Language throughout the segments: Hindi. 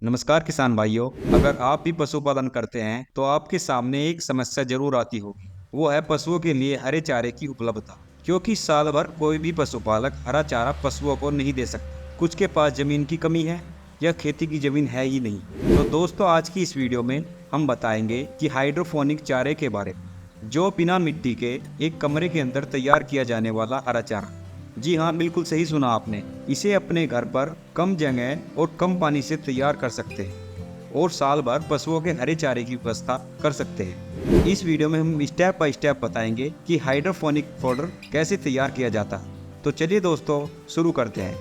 नमस्कार किसान भाइयों। अगर आप भी पशुपालन करते हैं तो आपके सामने एक समस्या जरूर आती होगी। वो है पशुओं के लिए हरे चारे की उपलब्धता। क्योंकि साल भर कोई भी पशुपालक हरा चारा पशुओं को नहीं दे सकता। कुछ के पास जमीन की कमी है या खेती की जमीन है ही नहीं। तो दोस्तों, आज की इस वीडियो में हम बताएंगे कि हाइड्रोपोनिक चारे के बारे में, जो बिना मिट्टी के एक कमरे के अंदर तैयार किया जाने वाला हरा चारा। जी हाँ, बिल्कुल सही सुना आपने। इसे अपने घर पर कम जगह और कम पानी से तैयार कर सकते हैं और साल भर पशुओं के हरे चारे की व्यवस्था कर सकते हैं। इस वीडियो में हम स्टेप बाय स्टेप बताएंगे कि हाइड्रोपोनिक पाउडर कैसे तैयार किया जाता है। तो चलिए दोस्तों, शुरू करते हैं।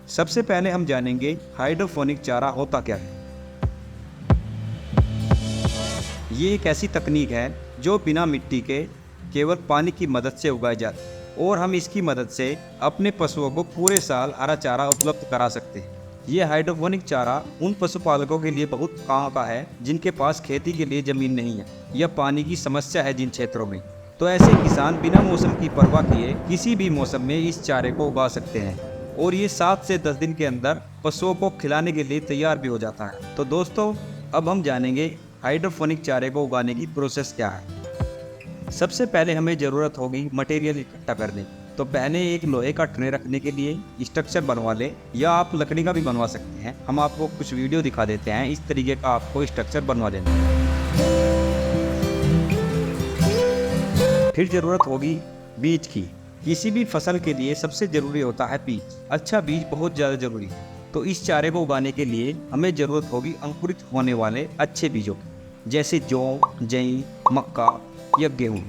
सबसे पहले हम जानेंगे हाइड्रोपोनिक चारा होता क्या है। ये एक ऐसी तकनीक है जो बिना मिट्टी के केवल पानी की मदद से उगाई जाती है और हम इसकी मदद से अपने पशुओं को पूरे साल हरा चारा उपलब्ध करा सकते हैं। ये हाइड्रोपोनिक चारा उन पशुपालकों के लिए बहुत काम का है जिनके पास खेती के लिए जमीन नहीं है या पानी की समस्या है जिन क्षेत्रों में। तो ऐसे किसान बिना मौसम की परवाह किए किसी भी मौसम में इस चारे को उगा सकते हैं और ये 7 से 10 दिन के अंदर पशुओं को खिलाने के लिए तैयार भी हो जाता है। तो दोस्तों, अब हम जानेंगे हाइड्रोपोनिक चारे को उगाने की प्रोसेस क्या है। सबसे पहले हमें ज़रूरत होगी मटेरियल इकट्ठा करने की। तो पहले एक लोहे का ट्रे रखने के लिए स्ट्रक्चर बनवा लें या आप लकड़ी का भी बनवा सकते हैं। हम आपको कुछ वीडियो दिखा देते हैं, इस तरीके का आपको स्ट्रक्चर बनवा लेना है। फिर ज़रूरत होगी बीज की। किसी भी फसल के लिए सबसे ज़रूरी होता है बीज। अच्छा बीज बहुत ज़्यादा ज़रूरी है। तो इस चारे को उगाने के लिए हमें ज़रूरत होगी अंकुरित होने वाले अच्छे बीजों की, जैसे जौ, जई, मक्का या गेहूँ।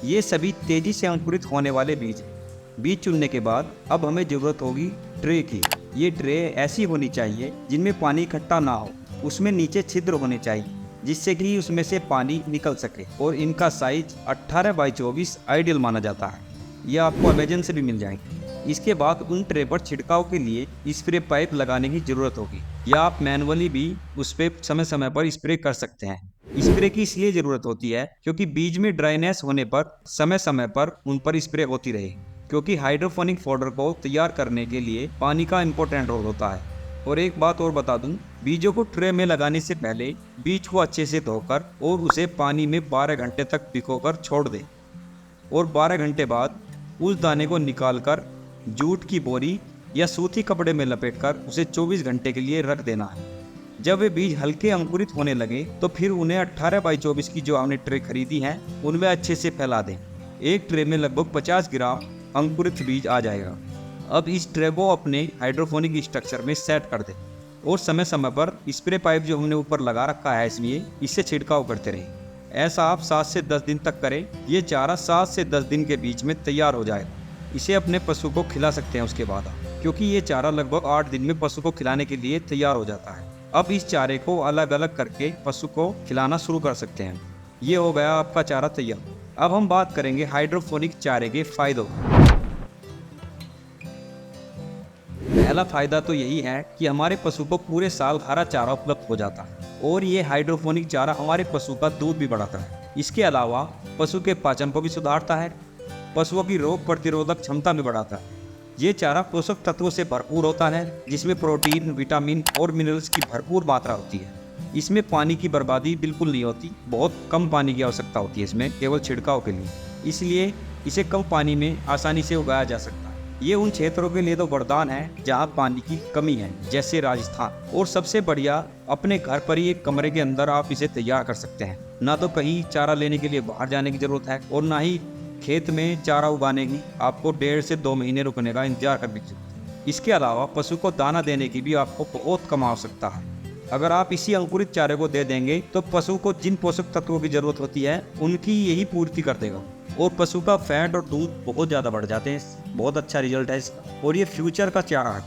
ये सभी तेजी से अंकुरित होने वाले बीज हैं। बीज चुनने के बाद अब हमें ज़रूरत होगी ट्रे की। ये ट्रे ऐसी होनी चाहिए जिनमें पानी इकट्ठा ना हो। उसमें नीचे छिद्र होने चाहिए जिससे कि उसमें से पानी निकल सके और इनका साइज 18x24 आइडियल माना जाता है। यह आपको अमेजन से भी मिल जाएंगे। इसके बाद उन ट्रे पर छिड़काव के लिए स्प्रे पाइप लगाने की जरूरत होगी या आप मैनुअली भी उस पर समय समय पर स्प्रे कर सकते हैं। स्प्रे की इसलिए जरूरत होती है क्योंकि बीज में ड्राइनेस होने पर समय समय पर उन पर स्प्रे होती रहे, क्योंकि हाइड्रोपोनिक पाउडर को तैयार करने के लिए पानी का इंपॉर्टेंट रोल होता है। और एक बात और बता दूं, बीजों को ट्रे में लगाने से पहले बीज को अच्छे से धोकर और उसे पानी में 12 घंटे तक भिगोकर छोड़ दें और 12 घंटे बाद उस दाने को निकालकर जूट की बोरी या सूती कपड़े में लपेटकर उसे 24 घंटे के लिए रख देना है। जब वे बीज हल्के अंकुरित होने लगे तो फिर उन्हें 18x24 की जो आपने ट्रे खरीदी है उनमें अच्छे से फैला दें। एक ट्रे में लगभग 50 ग्राम अंकुरित बीज आ जाएगा। अब इस ट्रे को अपने हाइड्रोपोनिक स्ट्रक्चर में सेट कर दें और समय समय पर स्प्रे पाइप जो हमने ऊपर लगा रखा है इससे छिड़काव करते रहें। ऐसा आप 7 से 10 दिन तक करें। ये चारा 7 से 10 दिन के बीच में तैयार हो जाएगा। इसे अपने पशु को खिला सकते हैं उसके बाद, क्योंकि ये चारा लगभग 8 दिन में पशु को खिलाने के लिए तैयार हो जाता है। अब इस चारे को अलग अलग करके पशु को खिलाना शुरू कर सकते हैं। ये हो गया आपका चारा तैयार। अब हम बात करेंगे हाइड्रोपोनिक चारे के फायदों। पहला फायदा तो यही है कि हमारे पशु को पूरे साल हरा चारा उपलब्ध हो जाता है और ये हाइड्रोपोनिक चारा हमारे पशु का दूध भी बढ़ाता है। इसके अलावा पशु के पाचन को भी सुधारता है, पशुओं की रोग प्रतिरोधक क्षमता में बढ़ाता है। ये चारा पोषक तत्वों से भरपूर होता है जिसमें प्रोटीन, विटामिन और मिनरल्स की भरपूर मात्रा होती है। इसमें पानी की बर्बादी बिल्कुल नहीं होती। बहुत कम पानी की आवश्यकता होती है इसमें, केवल छिड़काव के लिए। इसलिए इसे कम पानी में आसानी से उगाया जा सकता है। ये उन क्षेत्रों के लिए तो वरदान है जहाँ पानी की कमी है, जैसे राजस्थान। और सबसे बढ़िया, अपने घर पर ही एक कमरे के अंदर आप इसे तैयार कर सकते हैं। ना तो कहीं चारा लेने के लिए बाहर जाने की जरूरत है और ना ही खेत में चारा उगाने की आपको 1.5 से 2 महीने रुकने का इंतजार करने की जरूरत है। इसके अलावा पशु को दाना देने की भी आपको बहुत कम आवश्यकता है। अगर आप इसी अंकुरित चारे को दे देंगे तो पशु को जिन पोषक तत्वों की जरूरत होती है उनकी यही पूर्ति कर देगा और पशु का फैट और दूध बहुत ज़्यादा बढ़ जाते हैं। बहुत अच्छा रिजल्ट है इसका। और ये फ्यूचर का चारा है,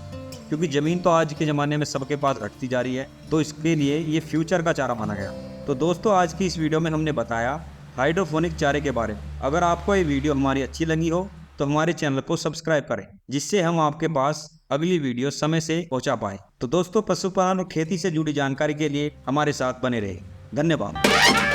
क्योंकि ज़मीन तो आज के ज़माने में सबके पास घटती जा रही है, तो इसके लिए ये फ्यूचर का चारा माना गया। तो दोस्तों, आज की इस वीडियो में हमने बताया हाइड्रोपोनिक चारे के बारे में। अगर आपको ये वीडियो हमारी अच्छी लगी हो तो हमारे चैनल को सब्सक्राइब करें, जिससे हम आपके पास अगली वीडियो समय से पहुंचा पाए। तो दोस्तों, पशुपालन और खेती से जुड़ी जानकारी के लिए हमारे साथ बने रहे। धन्यवाद।